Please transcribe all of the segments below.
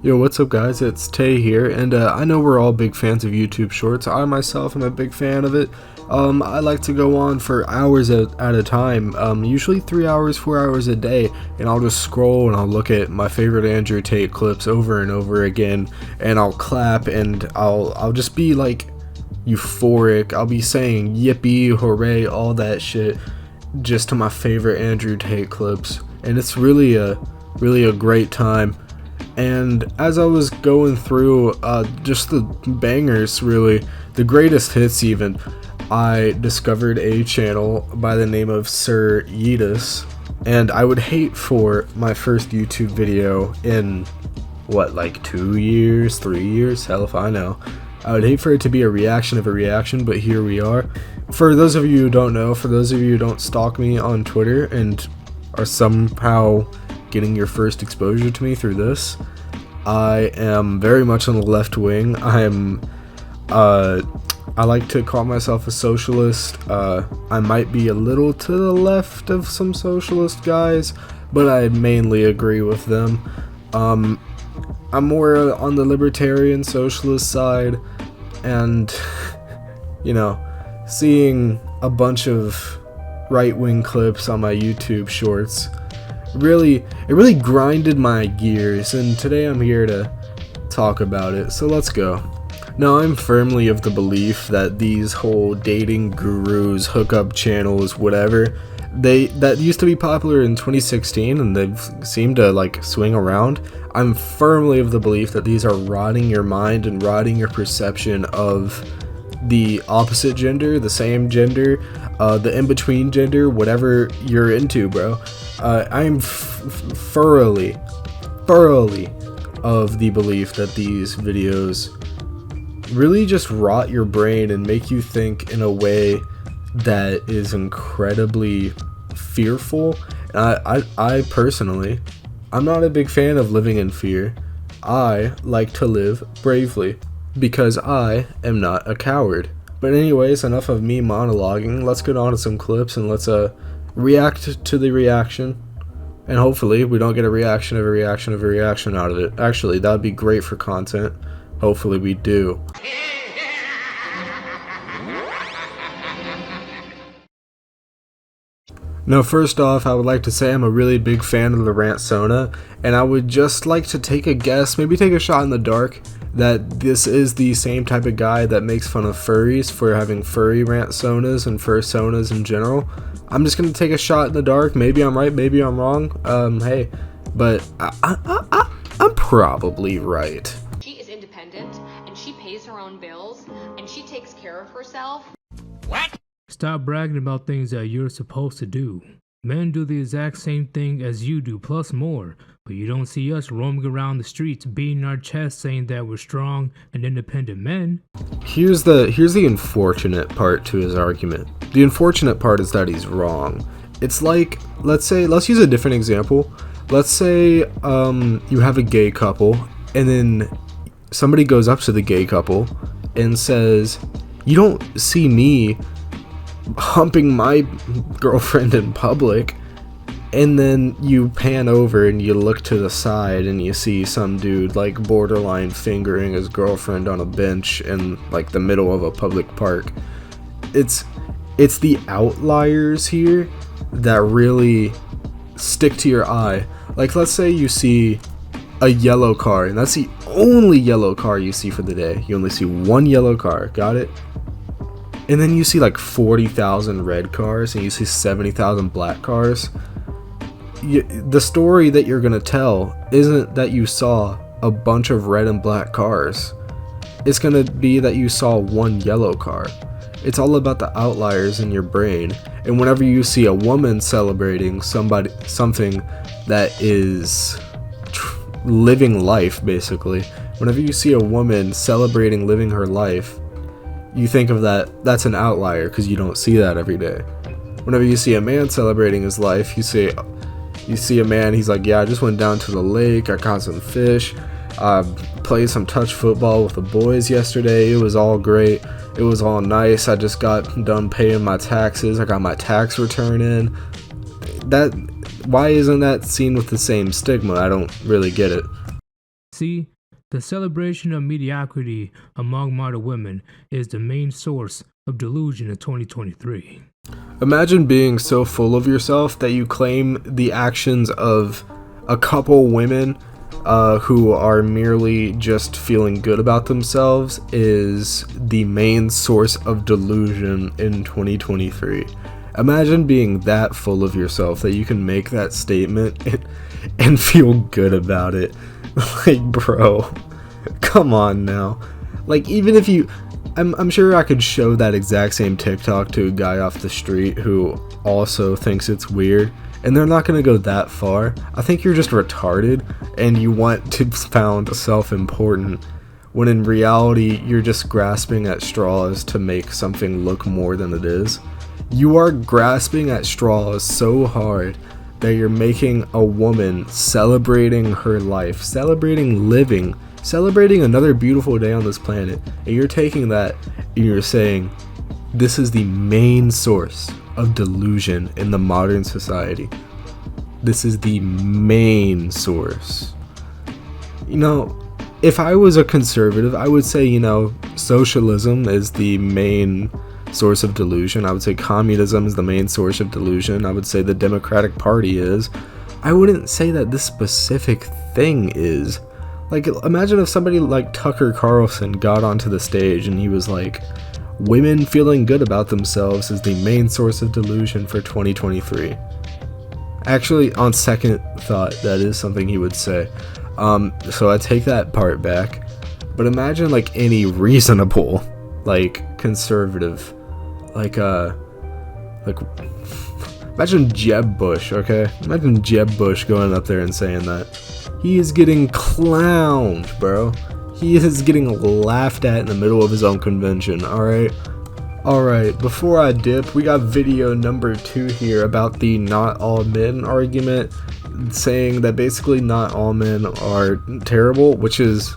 Yo, what's up guys, it's Tay here, and I know we're all big fans of YouTube Shorts. I myself am a big fan of it. I like to go on for hours at a time, usually 3 hours, 4 hours a day, and I'll just scroll and I'll look at my favorite Andrew Tate clips over and over again, and I'll clap and I'll just be like euphoric. I'll be saying yippee, hooray, all that shit just to my favorite Andrew Tate clips, and it's really a great time. And as I was going through just the bangers, really, the greatest hits even, I discovered a channel by the name of Sir Yeetus, and I would hate for my first YouTube video in, what, like 2 years, 3 years, hell if I know. I would hate for it to be a reaction of a reaction, but here we are. For those of you who don't know, for those of you who don't stalk me on Twitter and are somehow getting your first exposure to me through this, I am very much on the left wing. I like to call myself a socialist. I might be a little to the left of some socialist guys, but I mainly agree with them. I'm more on the libertarian socialist side, and you know, seeing a bunch of right-wing clips on my YouTube Shorts it really grinded my gears, and today I'm here to talk about it, so let's go. Now, I'm firmly of the belief that these whole dating gurus, hookup channels, whatever, that used to be popular in 2016 and they've seemed to like swing around. I'm firmly of the belief that these are rotting your mind and rotting your perception of the opposite gender, the same gender, the in-between gender, whatever you're into, bro. I'm thoroughly of the belief that these videos really just rot your brain and make you think in a way that is incredibly fearful. And I personally, I'm not a big fan of living in fear. I like to live bravely, because I am not a coward. But anyways, enough of me monologuing. Let's get on to some clips and let's react to the reaction. And hopefully we don't get a reaction of a reaction of a reaction out of it. Actually, that would be great for content. Hopefully we do. Now, first off, I would like to say I'm a really big fan of the Rant Sona, and I would just like to take a guess, maybe take a shot in the dark, that this is the same type of guy that makes fun of furries for having furry Rant Sonas and fursonas in general. I'm just gonna take a shot in the dark. Maybe I'm right, maybe I'm wrong. Hey, but I'm probably right. She is independent, and she pays her own bills, and she takes care of herself. What? Stop bragging about things that you're supposed to do. Men do the exact same thing as you do, plus more. But you don't see us roaming around the streets beating our chests saying that we're strong and independent men. Here's the unfortunate part to his argument. The unfortunate part is that he's wrong. It's like, let's use a different example. Let's say you have a gay couple, and then somebody goes up to the gay couple and says, "You don't see me humping my girlfriend in public." And then you pan over and you look to the side and you see some dude like borderline fingering his girlfriend on a bench in like the middle of a public park. It's the outliers here that really stick to your eye. Like, let's say you see a yellow car, and that's the only yellow car you see for the day. You only see one yellow car, got it? And then you see like 40,000 red cars and you see 70,000 black cars. The story that you're gonna tell isn't that you saw a bunch of red and black cars. It's gonna be that you saw one yellow car. It's all about the outliers in your brain. And whenever you see a woman celebrating something that is living life, basically, whenever you see a woman celebrating living her life, you think of that's an outlier because you don't see that every day. Whenever you see a man celebrating his life, you see a man, he's like, yeah, I just went down to the lake, I caught some fish, played some touch football with the boys yesterday, it was all great, it was all nice, I just got done paying my taxes, I got my tax return in. Why isn't that seen with the same stigma? I don't really get it. See, The celebration of mediocrity among model women is the main source of delusion in 2023. Imagine being so full of yourself that you claim the actions of a couple women who are merely just feeling good about themselves is the main source of delusion in 2023. Imagine being that full of yourself that you can make that statement and feel good about it. Like, bro, come on now. Like, even if you... I'm sure I could show that exact same TikTok to a guy off the street who also thinks it's weird, and they're not going to go that far. I think you're just retarded, and you want to sound self-important, when in reality, you're just grasping at straws to make something look more than it is. You are grasping at straws so hard that you're making a woman celebrating her life, celebrating living, celebrating another beautiful day on this planet, and you're taking that and you're saying, this is the main source of delusion in the modern society. This is the main source. You know, if I was a conservative, I would say, you know, socialism is the main source of delusion. I would say communism is the main source of delusion. I would say the Democratic Party is. I wouldn't say that this specific thing is. Like, imagine if somebody like Tucker Carlson got onto the stage and he was like, women feeling good about themselves is the main source of delusion for 2023. Actually, on second thought, that is something he would say. So I take that part back. But imagine like any reasonable, like, conservative, imagine Jeb Bush, okay? Imagine Jeb Bush going up there and saying that. He is getting clowned, bro. He is getting laughed at in the middle of his own convention, alright? Alright, before I dip, we got video number 2 here about the not all men argument, saying that basically not all men are terrible, which is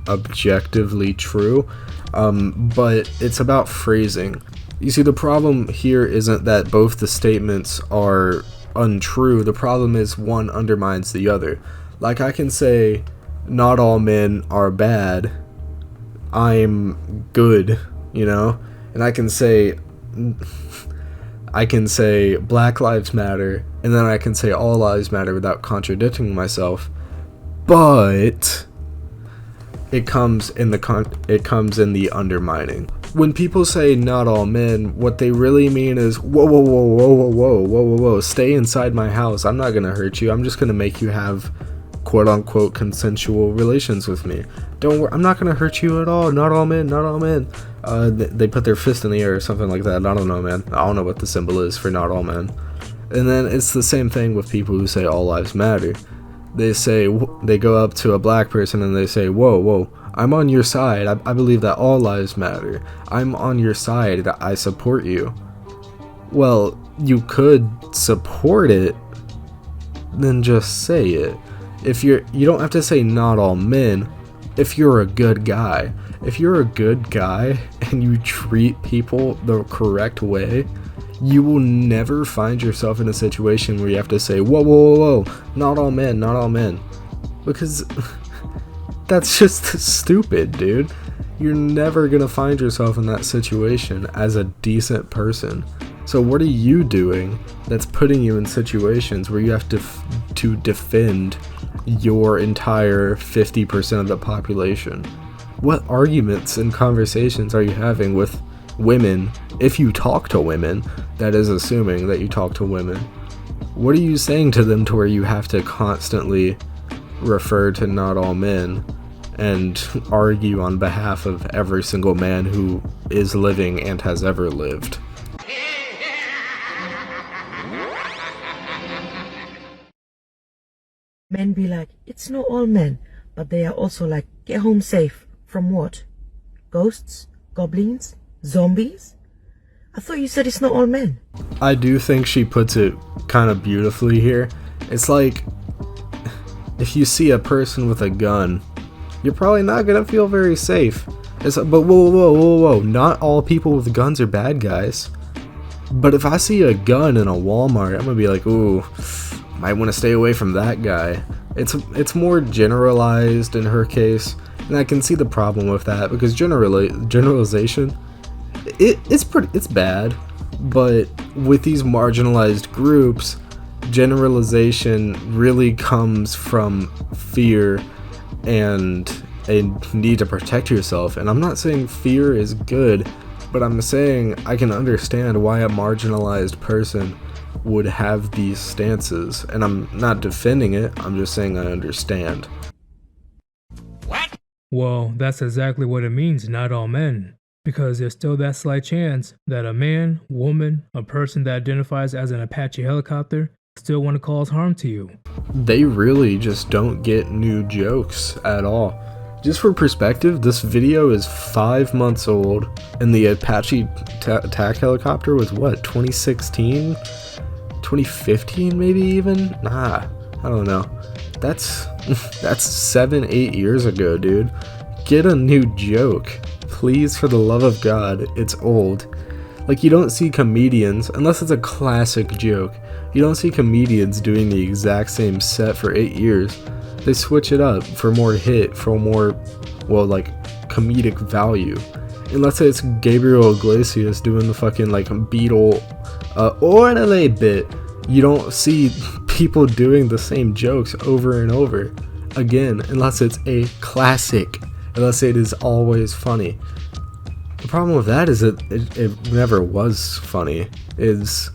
objectively true, but it's about phrasing. You see, the problem here isn't that both the statements are untrue. The problem is one undermines the other. Like, I can say, not all men are bad, I'm good, you know? And I can say Black Lives Matter, and then I can say all lives matter without contradicting myself, but it comes in the undermining. When people say not all men, what they really mean is, whoa, stay inside my house. I'm not gonna hurt you. I'm just gonna make you have quote-unquote consensual relations with me. Don't worry, I'm not gonna hurt you at all. Not all men, not all men. They put their fist in the air or something like that. I don't know, man. I don't know what the symbol is for not all men. And then it's the same thing with people who say all lives matter. They go up to a black person and they say, whoa, I'm on your side. I believe that all lives matter. I'm on your side. I support you. Well, you could support it, then just say it. You don't have to say not all men if you're a good guy. If you're a good guy and you treat people the correct way, you will never find yourself in a situation where you have to say, whoa, not all men, not all men. Because that's just stupid, dude. You're never gonna find yourself in that situation as a decent person. So what are you doing that's putting you in situations where you have to defend your entire 50% of the population? What arguments and conversations are you having with women, if you talk to women? That is assuming that you talk to women. What are you saying to them to where you have to constantly refer to not all men and argue on behalf of every single man who is living and has ever lived? Men be like, it's not all men, but they are also like, get home safe. From what? Ghosts? Goblins? Zombies? I thought you said it's not all men. I do think she puts it kind of beautifully here. It's like, if you see a person with a gun, you're probably not gonna feel very safe. But whoa, not all people with guns are bad guys. But if I see a gun in a Walmart, I'm gonna be like, ooh, might want to stay away from that guy. It's more generalized in her case. And I can see the problem with that because generalization, it's bad, but with these marginalized groups, generalization really comes from fear and a need to protect yourself. And I'm not saying fear is good, but I'm saying I can understand why a marginalized person would have these stances, and I'm not defending it, I'm just saying I understand. Well, that's exactly what it means, not all men. Because there's still that slight chance that a man, woman, a person that identifies as an Apache helicopter still want to cause harm to you. They really just don't get new jokes at all. Just for perspective, this video is 5 months old, and the Apache attack helicopter was what, 2016? 2015 maybe even? Nah, I don't know. That's 7-8 years ago, dude. Get a new joke. Please, for the love of God, it's old. Like, you don't see comedians, unless it's a classic joke, you don't see comedians doing the exact same set for 8 years. They switch it up for more hit, for more, well, like, comedic value. And let's say it's Gabriel Iglesias doing the fucking, like, Beatle, orale bit. You don't see people doing the same jokes over and over again, unless it's a classic, unless it is always funny. The problem with that is that it never was funny. It's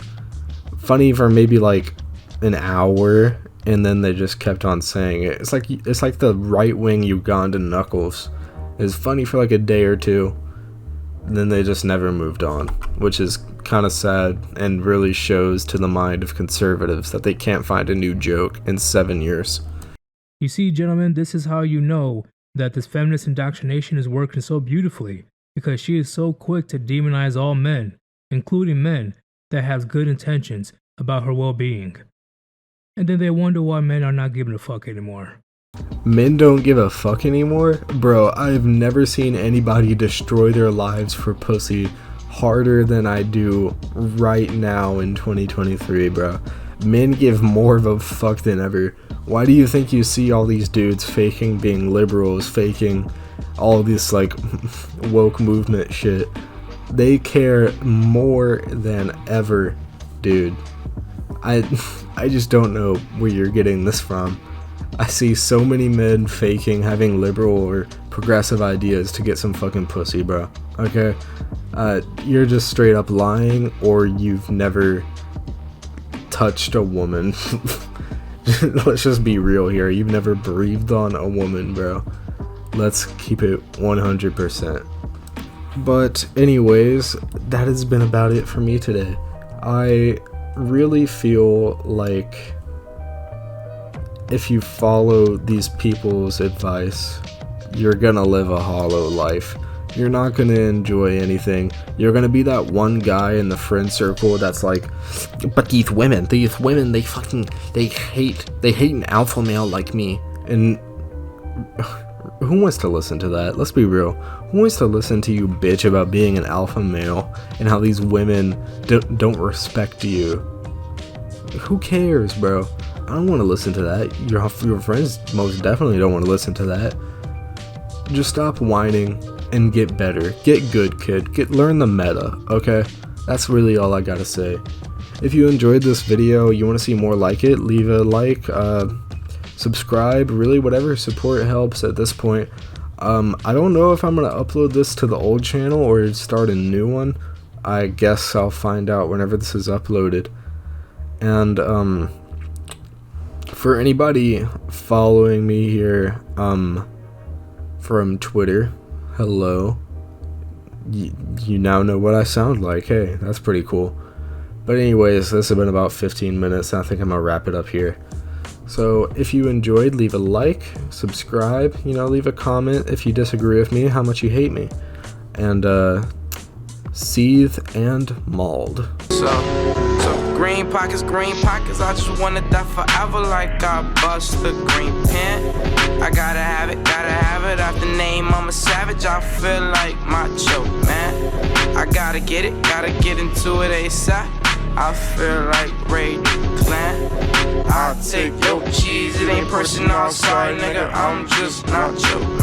funny for maybe like an hour, and then they just kept on saying it. It's like the right-wing Ugandan Knuckles. It's funny for like a day or two, and then they just never moved on, which is kind of sad and really shows to the mind of conservatives that they can't find a new joke in 7 years. You see, gentlemen, this is how you know that this feminist indoctrination is working so beautifully, because she is so quick to demonize all men, including men that have good intentions about her well-being. And then they wonder why men are not giving a fuck anymore. Men don't give a fuck anymore? Bro, I've never seen anybody destroy their lives for pussy harder than I do right now in 2023, bro. Men give more of a fuck than ever. Why do you think you see all these dudes faking being liberals, faking all this like woke movement shit? They care more than ever, dude. I just don't know where you're getting this from. I see so many men faking having liberal or progressive ideas to get some fucking pussy, bro. Okay? You're just straight up lying, or you've never touched a woman. Let's just be real here. You've never breathed on a woman, bro. Let's keep it 100%. But anyways, that has been about it for me today. I really feel like if you follow these people's advice, you're gonna live a hollow life. You're not gonna enjoy anything. You're gonna be that one guy in the friend circle that's like, but these women, they hate an alpha male like me. And who wants to listen to that? Let's be real. Who wants to listen to you bitch about being an alpha male and how these women don't respect you? Who cares, bro? I don't want to listen to that. Your friends most definitely don't want to listen to that. Just stop whining and get better. Get good, kid. Learn the meta, okay? That's really all I gotta say. If you enjoyed this video, you want to see more like it, leave a like, subscribe, really whatever support helps at this point. I don't know if I'm gonna upload this to the old channel or start a new one. I guess I'll find out whenever this is uploaded. And for anybody following me here from Twitter, hello. You now know what I sound like. Hey, that's pretty cool. But anyways, this has been about 15 minutes. I think I'm gonna wrap it up here. So if you enjoyed, leave a like, subscribe, leave a comment if you disagree with me, how much you hate me. And seethe and mauled. So green pockets, I just wanna die forever like I bust the green pen. I gotta have it after name, I'm a savage, I feel like macho, man. I gotta get into it ASAP. I feel like Ray Clan. I'll take your cheese, it ain't personal, sorry nigga, I'm just nacho.